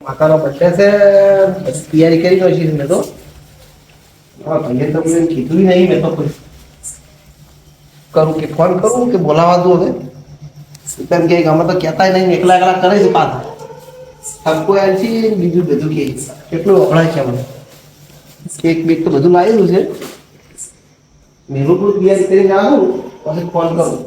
માતાનો બર્થડે છે, તૈયારી કરી દો મેં તો. ભાઈએ તો કોઈ કીધું નહીં, મેં તો કોઈ કરું કે ફોન કરું કે બોલાવા દો હવે. કેમ કે અમે તો કહેતા નહીં, એકલા એકલા કરે છે પાછા. ઠપકો આલથી બીજું બધું કે કેટલું વપરાય છે અમને. કેક બેક તો બધું લાવેલું છે. મેરું પણ તૈયારી કરીને આવું પછી ફોન કરું.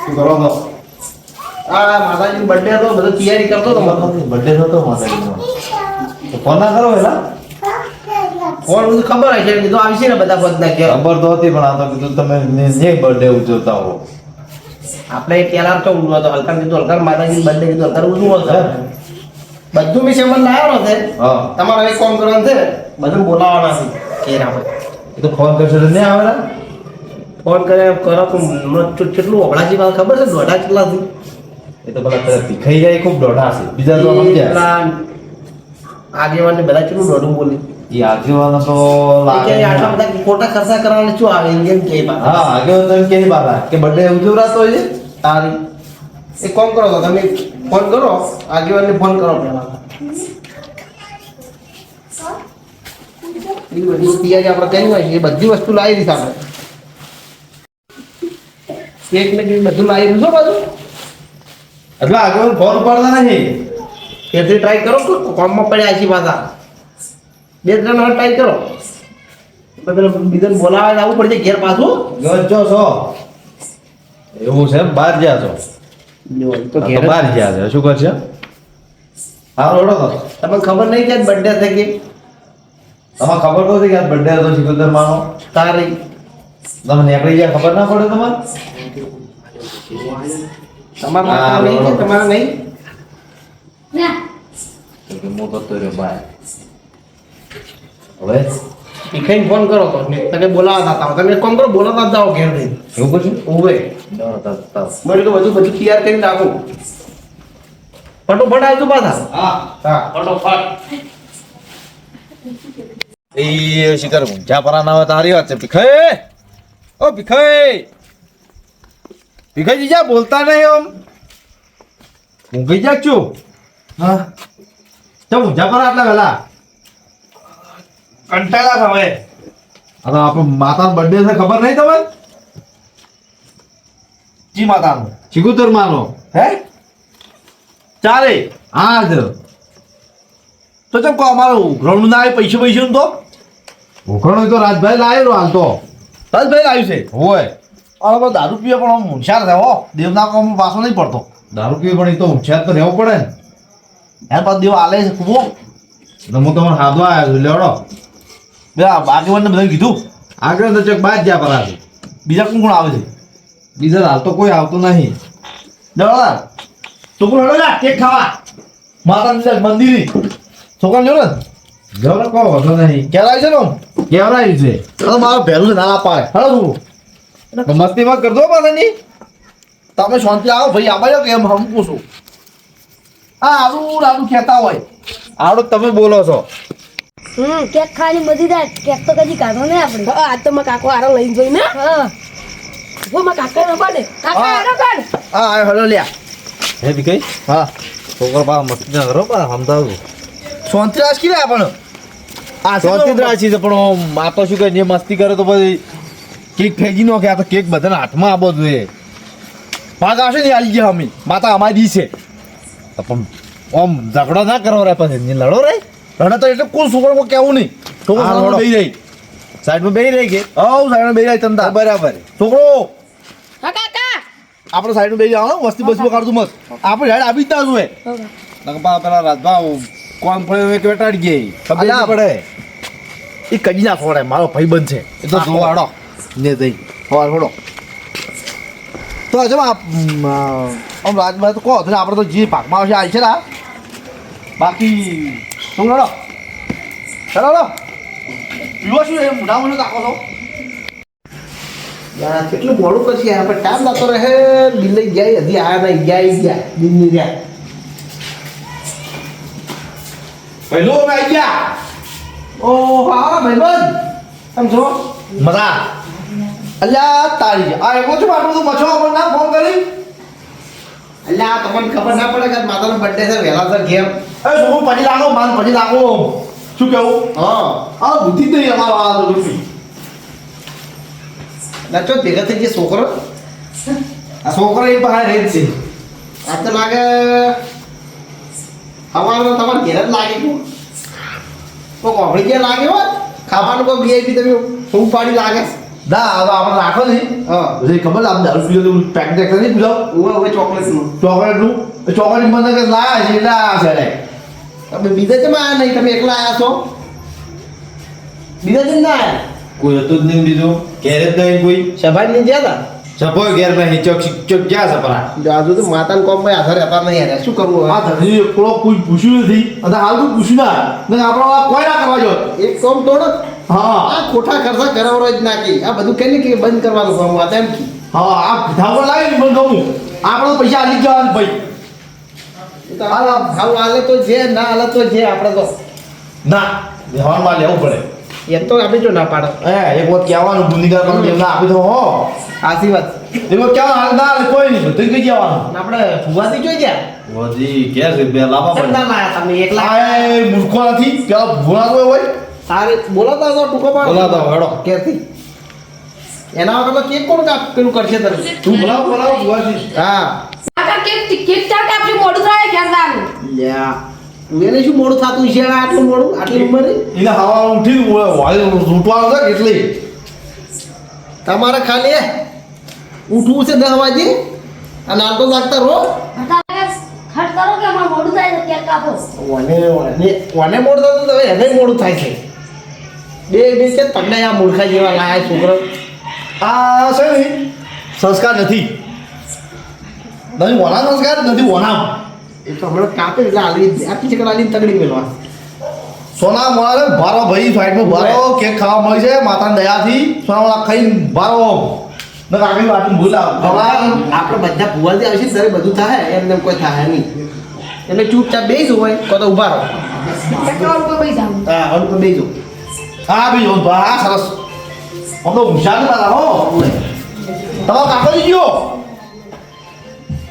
શું કરો છો? આ માતાજીનો બર્થડે હતો, બધો તૈયારી કરતો હતો. બર્થડે હતો માતાજીનો. તો ફોન ના કરો એલા. ફોન બધું ખબર હશે, કીધું આવશે ને બધા બધા કે ખબર તો હતી પણ આ તો કીધું તમે નહીં બર્થડે ઉજવતા હો. આપણે પેલા તો ઉજવો હતો, હલકા કીધું હલકા માતાજીનો બર્થડે કીધું હલકા ઉજવો હતો. બધું મેં સેમન લાવ્યો છે. હા તમારે એક કામ કરવાનું છે, બધું બોલાવવાના છે કે આપણે. એ તો ફોન કરશો તો નહીં આવે ને. ફોન કરે કરો તો કેટલું અબળાજી વાત ખબર છે, દોઢા કેટલાથી એ તો પેલા ભીખાઈ જાય ખૂબ દોઢા છે. બીજા તો સમજ્યા. આગેવાન ને બધા કેટલું દોઢું બોલે. એ આગેવાનો તો લાગે. આટલા બધા ખોટા ખર્ચા કરવાને શું આવે એમ કે હા આગેવાનો તમે કેવી બાબા કે બર્થડે ઉજવરાતો હોય છે તારી એક કામ કરો તો તમે ફોન કરો, આગેવાન ને ફોન કરો પહેલા. એ બધી તૈયારી આપણે કરી હોય છે, એ બધી વસ્તુ લાવી દીધી આપણે. કેક ને કેક બધું લાવી દીધું બાજુ. એટલે આગેવાનો ફોન ઉપાડતા નહીં. તેથી ટ્રાય કરો કે કોમમાં પડ્યા છે પાછા. 2-3 વાર ટ્રાય કરો. બીજાને બોલાવે આવવું પડશે ઘેર પાછું. ગજો છો એવું છે બહાર ગયા છો તો ઘેર બહાર ગયા છે શું કરશે? હારો ઓળો તો તમને ખબર નહીં કે બર્થડે છે કે તમારે ખબર તો હતી કે બર્થડે હતો સિકંદર માનો તારી તમે નીકળી ગયા ખબર ના પડે તમારે? તમારા નહીં છે, તમારા નહીં. મોટો તો રહ્યો બાય હવે શીખાઈને ફોન કરો તો તમે બોલાવતા હતા. તમે કોમ કરો બોલાવતા જ જાઓ ઘેર જઈને. એવું કશું ઓવે મને તો બધું તૈયાર કરીને રાખું. ફટોફટ આવજો પાછા. હા હા ફટોફટ. એ શિકાર ઊંચા પરા ના હોય તારી વાત છે. ભીખાઈ ઓ ભીખાઈ ભીખાઈ જા બોલતા નહીં આમ ઊંઘી જા છું. હા તો ઊંચા પરા આટલા વહેલા કંટાળા હવે. હવે આપણો માતાનો બર્થડે છે ખબર નહીં તમને? જી માતાનો સિકુતર માનો હે ચાલે. હા જ તો ચમ કહો અમારું ઉઘરાણું ના આવે પૈસે પૈસે તો ઉખણો તો રાજભાઈ લાવેલો હાલ તો ભાઈ આવ્યું છે. હોય હવે દારૂ પીવે પણ આમ હોશિયાર છે હો. દેવના કામ પાછો નહીં પડતો. દારૂ પીવે પણ એ તો હોશિયાર તો રહેવું પડે ને. યાર પાછો દેવ આલે છે ખૂબ. તો હું તમારે હાથવા આવ્યો છું લેવડો બે આગેવાનને બધાને કીધું. આગળ તો ચક બાદ જ્યાં પર છે. બીજા કોણ કોણ આવે છે? બીજા હાલ તો કોઈ આવતું નહીં. જવાદાર છોકરો હેડો જા કેક ખાવા માતાજી મંદિર છોકરા જોડે જવડો કહો વધો નહીં ક્યારે આવી છે ને કેવડાયું છે તો મારો ભેરું છે ના પાડે. હેડો તું મસ્તીમાં કરજો પાછળની. તમે શાંતિ આવો ભાઈ આબાજો કે એમ હમ પૂછું. હા આડું આડું ખેતા હોય. આવડો તમે બોલો છો. કેક ખાવાની બધી થાય. કેક તો કદી કાઢો ને આપણે. આજ તો મારા કાકો આરો લઈને જોઈને હા હું મારા કાકા ન પાડે કાકા આરો કાઢ હા હેડો લ્યા. હે ભીખાઈ હા છોકરો પા મસ્તી ના કરો પા સમજાવું શાંતિ રાખી લે પણ આ ચોથી રાશિ છે પણ આ તો શું કે જે મસ્તી કરે તો પછી કેક ફેંકી નો કે આ તો કેક બધાના હાથમાં આપવો જોઈએ. ભાગ આવશે ને આલી ગયા અમે માતા અમારી છે. તો પણ આમ ઝઘડો ના કરો રે પછી લડો રે. રડે તો એટલે કોણ છોકરો કેવું નહીં. છોકરો હા, સામે રડો. બેહી જાય. સાઈડમાં બેહી રહી કે હવ સાઈડ બેહી જાય તંદા. બરાબર છોકરો કાકા આપણે સાઈડ બેહી જાવ વસ્તી બસમાં કાઢતું મત. આપણે સાઈડ આપી જ ના જોઈએ. નકપા પેલા રાજભા કોણ પડે કે બેટાડી ગઈ ખબર અલા. નહીં પડે. એ કદી ના છોડે મારો ભાઈબંધ છે. એ તો જોવાડો ને જઈ સવાર છોડો તો હજુ આમ રાજમાં તો કહો ને આપણે તો જે ભાગમાં આવશે આવી છે ને બાકી શું લડો ચાલો પીવો શું એ મોઢા મને નાખો છો કેટલું મોડું કરશે આપણે ટાઈમ લાગતો રહે. બિલ લઈ ગયા હજી આયા નહીં ગયા બિલ નહીં રહ્યા પહેલો અમે આવી ગયા. ઓ હા ભાઈબંધ આમ જો મજા અલ્યા તારી આ એવો છે આટલું તું મછો આપણને ના ફોન કરી એટલે આ તમને ખબર ના પડે કે આજ માતાનો બર્થડે છે વહેલા સર ઘેર એ શું પછી લાગો માન પછી લાગો શું કેવું હા આ બુદ્ધિ તો અમારો આ તો દુખી નાચો ભેગા થઈ ગયા છોકરો આ છોકરા એ બહાર રહે જ છે આ તો લાગે અમારે તમારે ઘેર જ લાગે ગયું તો કોપડી ક્યાં લાગે હોત ખાવાનું કોઈ વીઆઈપી તમે શું પાડી લાગે ના હવે આપણે રાખો ને હા જે ખબર આપ દારૂ પીવો તો પેકેટ કરી પીલાવ ઉવે ચોકલેટનું ચોકલેટનું ચોકલેટ મને કે લાયા છે એટલે આ છે તમે બીજા કેમ આયા નહીં તમે એકલા આયા છો બીજા કેમ ના આયા કોઈ હતું જ નહીં બીજું ઘેર જ નહીં કોઈ સભાઈ નહીં ગયા સપો ઘેર નહીં ચોક ચોક ગયા સપરા હતા આજુ તો માતાના કોમ ભાઈ આધાર હતા નહીં યાર શું કરવું આ હવે ધણી એકલો કોઈ પૂછ્યું નથી અને હાલ તો પૂછ્યું ના ને આપણો આ કોઈ ના કરવા જો એક કોમ તોડ હા આ ખોટા ખર્ચા કરાવરો જ નાખી આ બધું કેને કે બંધ કરવાનું કામ આ તેમ કી હા આ ધાવર લાગે ને મને ગમું આપણે પૈસા આલી જ જવાનું ભાઈ તો હાલ ભાવ હાલે તો જે ના હાલે તો જે આપણે તો ના વ્યવહારમાં લેવું પડે એમ તો આપણે જો ના પાડો એક વખત કહેવાનું ભૂમિકા પણ એમને આપી દો હો આસી વાત એક વખત કહેવાનું હાલ ના હાલે કોઈ નહીં બધું કઈ જવાનું અને આપણે ફુવાથી જોઈ ગયા વધી કે છે બે લાવવા કેમ ના લાયા તમે એકલા આ મૂર્ખો નથી પેલા ભૂલા કોઈ હોય તારે બોલાતા તો ટૂંકો પાડો બોલાવતા હેડો. કેરથી એના વગર તો કેક કોણ કાપ પેલું કરશે તને તું બોલાવ ભૂલાથી હા કાકા કેક ચાટ આપજો મોડું થાય ઘેર જવાનું લ્યા તું એને શું મોડું થતું છે આટલું મોડું આટલી ઉંમરે એને હવા ઉઠી લૂંટવાનું છે એટલે તમારે ખાલી ઉઠવું છે 10 વાગે અને આટલો લાગતા રો ખર્ચ કરો કે અમારે મોડું થાય તો કેક કાપો ઓને મોડું થતું તો એને મોડું થાય છે બે છે તમને આ મૂર્ખા જેવા લાયા છોકરો આ છે ને સંસ્કાર નથી નહીં વના સંસ્કાર નથી વના એ તો હમણાં કાપે એટલે આલી આપી છે કે આલી તગડી મેળવા સોના મોળા બારો ભાઈ સાઈડમાં બારો કેક ખાવા મળી છે માતાની દયાથી સોના મોળા ખાઈને બારો ને કાકી વાટી ભૂલા હવે આપણે બધા ભુવાથી આવશે ત્યારે બધું થાય એમને કોઈ થાય નહીં એટલે ચૂપચાપ બેસું હોય કો તો ઊભા રહો ચક્કર ઉપર બેસી જાવ હા હવે તો બેસું હા બીજો હા સરસ આમ તો હુશાર ના હો તમારો કાકો જી ગયો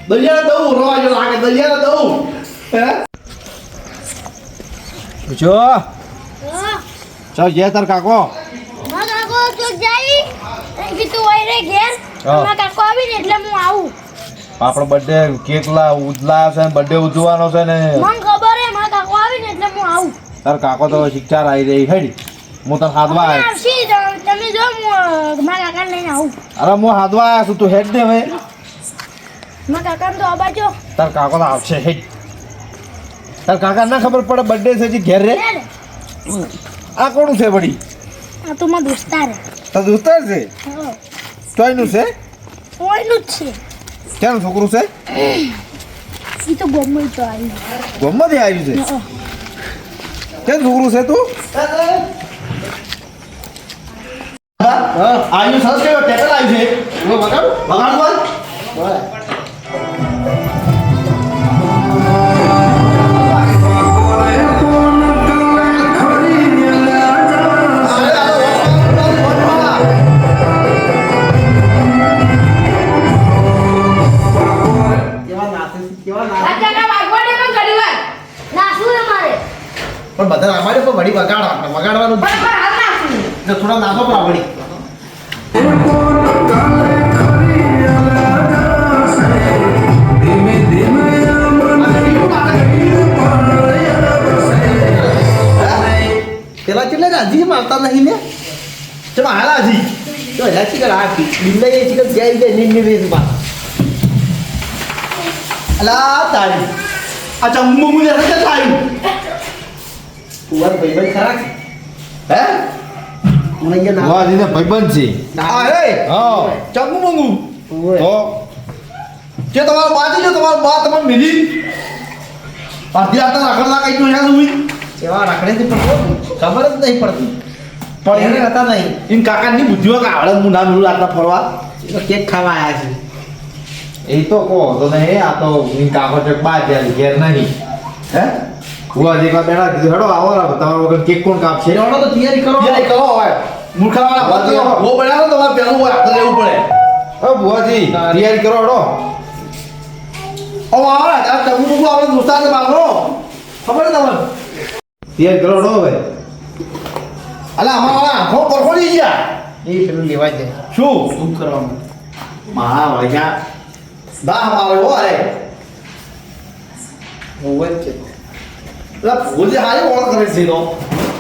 દલિયા દઉં રવા જો લાગે દલિયા દઉં હે પૂછો હા ચાલ જે તાર કાકો માં કાકો તો જાય કે તું ઓય રે ઘેર હા. માં કાકો આવીને એટલે હું આવું આપણો બર્થડે કેક ઉજલા છે બર્થડે ઉજવાનો છે ને મને ખબર હે માં કાકો આવીને એટલે હું આવું તાર કાકો તો શિક્ષા આવી રહી હેડી હું તને હાથવા તમે આવ્યો આવશી તો તમે જો હું મારા કાકાને લઈને આવું અરે હું હાથવા આવ્યો છું તું હેડ દે હવે મારા કાકાને તો અબાજો તાર કાકો તો આવશે હેડ તાર કાકા ના ખબર પડે બર્થડે છે જી ઘેર રે લે ને. આ કોનું છે વળી આ તો મારા દોસ્તાર હે તાર દોસ્તાર છે હા ચોઈનું છે ઓયનું જ છે ક્યાંનું છોકરું છે ઈ તો ગમે તો આવી ગમમાંથી આવ્યું છે હા. ક્યાં છોકરું છે તું આવ્યું સરસ કેવું ટેકલ આવ્યું છે હું બગાડું વગાડું બોલ બોલે કેવા નાચે છે, કેવા નાચે આ કાકા વાગવા દે પણ ઘડી વાર નાસું હે મારે પણ બધા અમારે પણ વળી વગાડવાનું જ પણ હાલ નાખું છે. થોડા નાચો પણ વળી પેલા કેટલા રાજી મારતા નહીં ને ચલો હાલા જી તો એના ચીકર આ બિંદાઈ એ ચીકર જાય જાય નીમ નીમ બા અલા તારી આ ચંગુ મુને રજે થાય કુંવર ભાઈબંધ ખરા કે? હે મને અહીંયા ના વાહ દીને ભાઈબંધ છે ના- અરે હા ચંગુ મંગુ કુંવર. તો જે તમારો બા છે જો તમારો બા તમને મિલી અડધી રાતના રાખડલા કઈ જોયા સુઈ કેવા રાખડેથી પડતો ખબર જ નહીં પડતી પણ એને હતા નહીં ઇન કાકાની બુદ્ધિઓ કે આવડે હું ના મિલું રાતના ફરવા એ તો કેક ખાવા આવ્યા છે એ તો કહો તો નહીં આ તો ઇન કાકો ચક બા જાય ઘેર નહીં હે હું આજે એકલા બેઠા કીધું હેડો આવો તમારા વગર કેક કોણ કાપશે એનો તો તૈયારી કરો તૈયારી કરો હવે મૂર્ખાવાળા વાત બહુ બનાવો તમારે પેલું હોય હાથ લેવું પડે ઓ ભુવાજી તૈયારી કરો હડો. ઓ આવડા આ ચમુ આપણે દોસ્તાર મારો ખબર ને તમને તૈયારી કરો હડો હવે. અલા અમારા આંખો પરખોડી ગયા એ પેલું લેવા જાય શું શું કરવાનું. મારા વળગ્યા દા મારે હોય હોવે જ છે. એટલે ભૂલી હારી ઓળખ કરે છે તો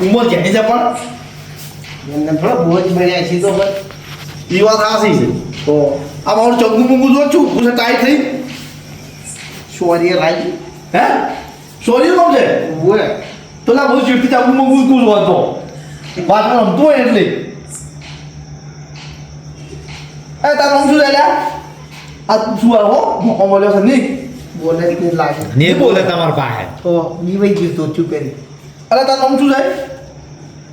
ઉંમર ઘેરી છે પણ એમને થોડા ભુવાજી મળ્યા છે તો ભાઈ. એ વાત સાચી છે તો આ મારું ચંગુ મુંગુ જો છું પૂછે ટાઈટ થઈ સોરી રાઈ હે સોરી કોમ છે હોવે. તો ના બધું ચીડતી ચંગુ મુંગુ તું જોતો વાતમાં રમતો હોય એટલે એ તારું નામ શું છે લ્યા આ તું શું આવો મોકો મળ્યો છે નહીં બોલે જ નહીં લાગે. ને બોલે તમારા પાસે તો બીવાઈ ગયું તો ચૂપ કરી. અરે તારું નામ શું છે ને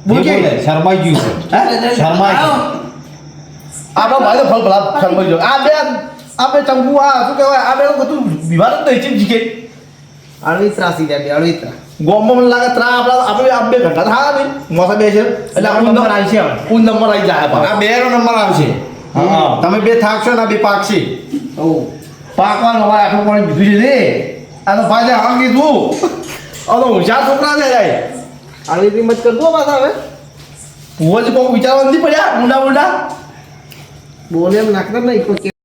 બોલ કે બોલે શરમાઈ ગયું છે હે શરમાઈ ગયું. આપણો ભાઈ તો ફલ ભલા શરમાઈ ગયો આ બે ચંગુ આ શું કહેવાય આ બે તો બધું વિવાદ જ નહીં ચીમ જીકે અળવીતરા સીધા બે અળવીતરા. ગોમમાં મને લાગે ત્રા આપણે આ બે ઘંટા થયા નહીં મોસા બે છે એટલે આપણો નંબર આવી છે હું નંબર આવી જાય આ બે નો નંબર આવશે હા. તમે બે થાકશો ને આ બે પાકશે ઓ પાકવાનું હવે આટલું પાણી પીધું છે ને આનો ફાયદા હા કીધું આ તો હોશિયાર છોકરા છે જાય અળવીતરી મત કરતો પાછા હવે. ભૂવો જ કોઈ વિચારવા નથી પડ્યા ઊંડા ઊંડા બોલે એમ નાખતા નહીં કોઈ કે-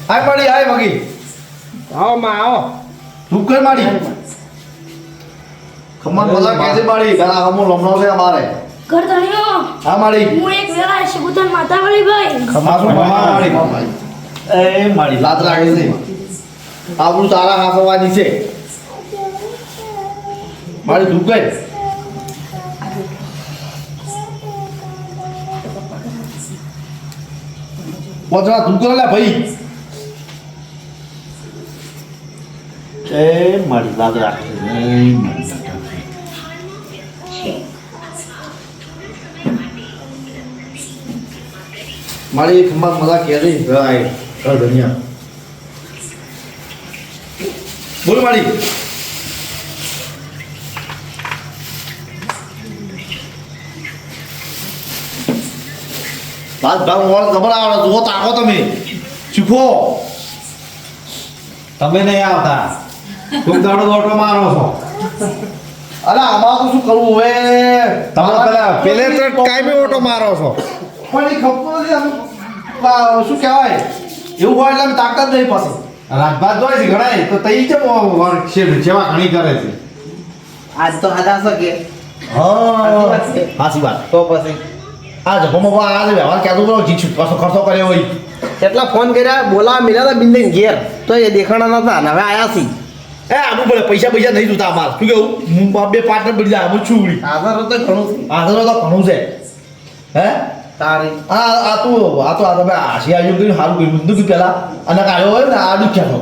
આય માડી આય મગી આવો માં આવો. રૂપ કર માડી ખમણ બોલા કેસે માડી ઘણા હમો લમણો છે અમારે ઘર ધણીઓ હા માડી હું એક વેલા શિબુતન માતાવાળી ભાઈ ખમાસું માડી એ માડી લાત લાગે છે આપણું તારા હાથવાની છે માડી રૂપ કર પોતરા તું કરો લે ભાઈ એ મારી લાગ રાખે મારી ખંભા મજા કે રે ભાઈ કર ધનિયા બોલ મારી બાદ ભાગ મોળ ખબર આવે જુઓ તાકો તમે શીખો તમે નહીં આવતા ખૂબ દાડો દોટો મારો છો અરે આમાં તો શું કરવું હવે તમે પેલા પેલે તો કાયમી ઓટો મારો છો પણ એ ખપતો નથી આમ શું કહેવાય એવું હોય એટલે આમ તાકાત નહીં પાસે રાજભાત જોઈ છે ઘણા તો તઈ છે સેવા ઘણી કરે છે આજ તો આદા શકે. હા સાચી વાત તો પછી આ જગોમાં આ વ્યવહાર ક્યાં તો જીત પાછો ખર્ચો કર્યો હોય કેટલા ફોન કર્યા બોલાવા મળ્યા હતા બિંદીને ઘેર તો એ દેખાણા નતા ને હવે આયા છી. એ આવું પડે પૈસા નહીં જોતા અમાર શું કેવું હું બે પાર્ટનર બની જાય હું છું ઉડી આધાર તો ઘણું છે. આધાર તો ઘણું છે હે તારી આ તમે આશી આવ્યું કર્યું સારું કર્યું બધું પેલા અને આવ્યો હોય ને આ દુખ્યા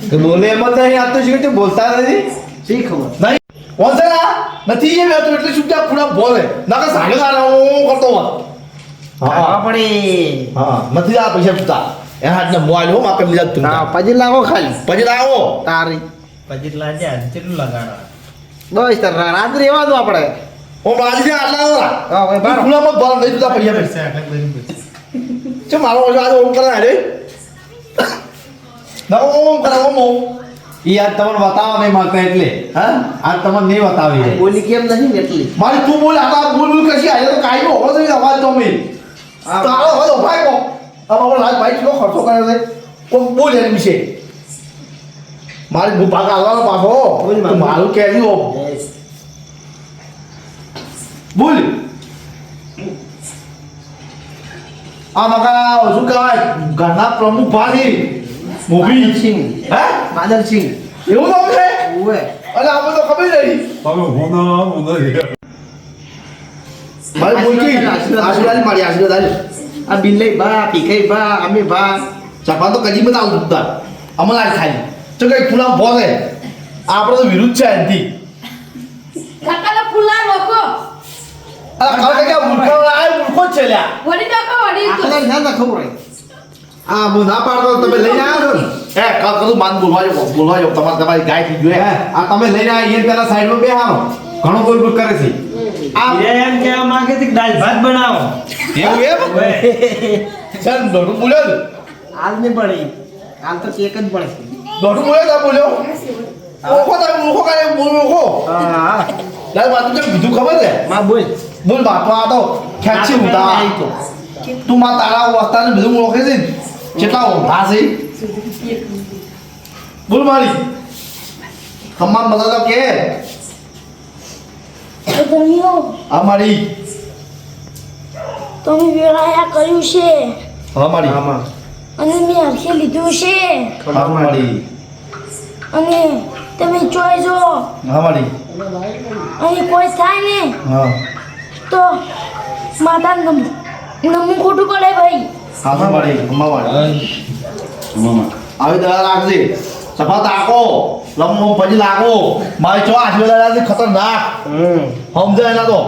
તો બોલે એમ જ નહીં આવતું શું બોલતા નથી શી ખબર. નહીં વંશે ના નથી એ મેં તો એટલે શું ત્યાં પૂરા બોલે ના કે સાગે ના હું કરતો હોત હા પણ હા નથી આ પૈસા પૂછતા એના હાથને મોબાઈલ હો માપે લીધા તું ના પછી લાવો ખાલી પછી આવો તારી પછી લાજે કેટલું લગાડો બસ તાર રાત રેવા દો આપણે. ઓ બાજી આટલા ઓરા હા ભાઈ બાર ખુલ્લામાં બોલ નહીં દીધા પૈસા છે મારો ઓછો આજે ઓમ કરે રે ના ઓમ કરે ઓમ એ આજ તમને બતાવવા નહીં માંગતા એટલે હા આજ તમને નહીં બતાવી રહી બોલી કેમ નહીં ને એટલી. મારી તું બોલ આ બોલ બોલ કશી આજે તો કાઈ નો હોવો જોઈએ અવાજ તો મે હા. તારો હોય ભાઈ કો આ બાબા લાજ ભાઈ નો ખર્ચો કરે છે કોઈ બોલ એની વિશે મારી ભાગ આલવાનો પાછો બોલ માં. તું મારું કેજી હો બોલ આ મકા શું કહેવાય ઘરના પ્રમુખ ભાઈ મૂવી માદરસિંહ. હે માદરસિંહ. એવું નામ છે ઓવે. અરે આપણે તો ખબર નહીં મારી બોલકી આશીર્વાદ મારી આશીર્વાદ આ બિલ્લઈ બા પીકઈ બા અમે બા ચાપા તો કદી મત આવું દુખતા અમલ આજ ખાઈ તો કઈ પૂરા બોલે આપણે તો વિરુદ્ધ છે એનથી કાકાના ફૂલા લોકો આ ખબર કે મૂર્ખો આ મૂર્ખો જ છે લ્યા વડી ડોકો વડી આખલા ના ના ખબર આ હું ના પાડતો તો તમે લઈને આવ્યા છો ને એ કરું માન બોલવા જો તમારી ગાય થી જોઈએ હે આ તમે લઈને આવ્યા એ પેલા સાઈડમાં બેહારો ઘણો બોલ બોલ કરે છે એમ કહેવા માંગે છે કે દાળ ભાત બનાવો એવું એમ ચાલ દોઢું બોલ્યો ને હાલ નહીં પડે હાલ તો કેક જ પડે દોઢું બોલ્યો તા બોલ્યો ઓખો તમે ઓખો કાલે બોલ ઓખો હા લાલ વાત તો કીધું ખબર છે માં બોલ બોલ બાપો આ તો ખેંચી ઉતા તું માં તારા વસ્તાને બધું ઓળખે છે ને કેટલા ઓળખા છે બોલ મારી ખમ્મા બધા તો કે તો ધણીઓ આ મારી તમે વેળાયા કર્યું છે હા મારી અને મેં હરખે લીધું છે હા મારી અને તમે જોઈ જો હા મારી અને કોઈ થાય ને હા તો માતા નમવું ખોટું પડે ભાઈ હા મારી ખમ્મા વાળી આવી દવા રાખજે સફા તાકો લંબો પછી લાગો મારી ચો આશીર્વાદ ખતરનાક સમજાય ના તો